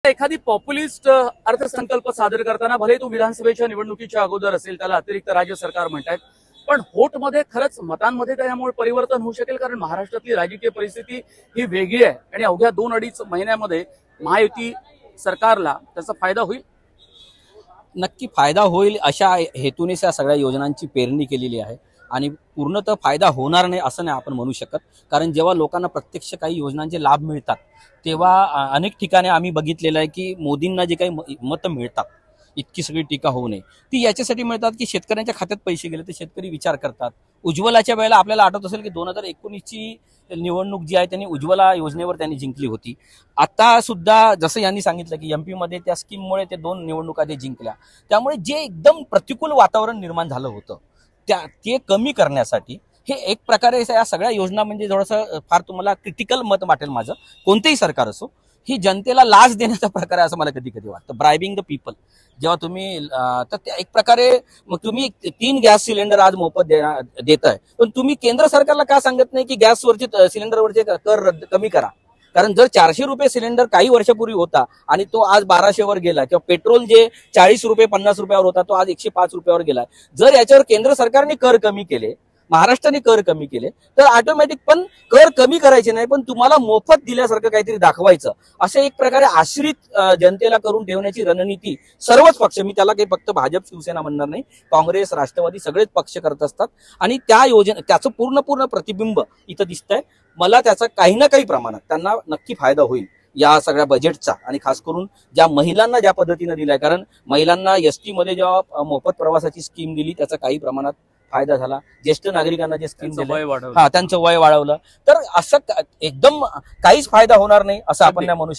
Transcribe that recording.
एखादी पॉप्युलिस्ट अर्थसंकल्प सादर करताना भले तो विधानसभेच्या निवडणुकीच्या अगोदर असेल, त्याला अतिरिक्त राज्य सरकार म्हणतात, पण व्होटमध्ये खरंच मतांमध्ये त्यामुळे परिवर्तन होऊ शकेल? कारण महाराष्ट्रातली राजकीय परिस्थिती ही वेगळी आहे आणि अवघ्या 2-2.5 महिन्यामध्ये महायुती सरकारला त्याचा फायदा होईल. नक्की फायदा होईल अशा हेतूनेच या सगळ्या योजनांची पेरणी केलेली आहे आणि पूर्णतः फायदा होणार नाही असं नाही आपण म्हणू शकत. कारण जेव्हा लोकांना प्रत्यक्ष काही योजनांचे लाभ मिळतात तेव्हा अनेक ठिकाणी आम्ही बघितलेलं आहे की मोदींना जे काही मतं मिळतात, इतकी सगळी टीका होऊ नये, ती याच्यासाठी मिळतात की शेतकऱ्यांच्या खात्यात पैसे गेले तर शेतकरी विचार करतात. उज्ज्वलाच्या वेळेला आपल्याला आठवत असेल की 2019ची निवडणूक जी आहे त्यांनी उज्ज्वला योजनेवर त्यांनी जिंकली होती. आता सुद्धा जसं यांनी सांगितलं की एमपी मध्ये त्या स्कीममुळे ते 2 निवडणुका ते जिंकल्या. त्यामुळे जे एकदम प्रतिकूल वातावरण निर्माण झालं होतं ते कमी करण्यासाठी हे एक प्रकारे या सगळ्या योजना म्हणजे थोडंसं फार तुम्हाला क्रिटिकल मत वाटेल माझं, कोणतेही सरकार असो, ही जनतेला लाच देण्याचा प्रकार आहे असं मला कधी कधी वाटतं. ब्रायबिंग द पीपल जेव्हा तुम्ही तर एक प्रकारे मग तुम्ही 3 गॅस सिलेंडर आज मोफत देताय, पण तुम्ही केंद्र सरकारला का सांगत नाही की गॅसवरचे सिलेंडरवरचे कर कमी करा? कारण जर 400 रुपये सिलेंडर काही वर्षापूर्वी होता आणि तो आज 1200 वर गेला, किंवा पेट्रोल जे 40 रुपये 50 रुपयावर होता तो आज 105 रुपयावर गेला, जर याच्यावर केंद्र सरकारने कर कमी केले, महाराष्ट्राने कर कमी केले, तर ऑटोमॅटिक पण कर कमी करायचे नाही, पण तुम्हाला मोफत दिल्यासारखं काहीतरी दाखवायचं, असे एक प्रकारे आश्रित जनतेला करून ठेवण्याची रणनीती सर्वच पक्ष, मी त्याला काही फक्त भाजप शिवसेना म्हणणार नाही, काँग्रेस राष्ट्रवादी सगळेच पक्ष करत असतात. आणि त्या योजना त्याचं पूर्ण प्रतिबिंब इथं दिसतंय. मला त्याचा काही ना काही प्रमाणात त्यांना नक्की फायदा होईल या सगळ्या बजेटचा, आणि खास करून ज्या महिलांना ज्या पद्धतीने दिलाय, कारण महिलांना एसटी मध्ये जेव्हा मोफत प्रवासाची स्कीम दिली त्याचा काही प्रमाणात फायदा झाला. ज्येष्ठ नागरिकांना जे स्कीम दिली, त्यांचं वय वाढवलं, तर असं एकदम काहीच फायदा होणार नाही असं आपण नाही म्हणू शकतो.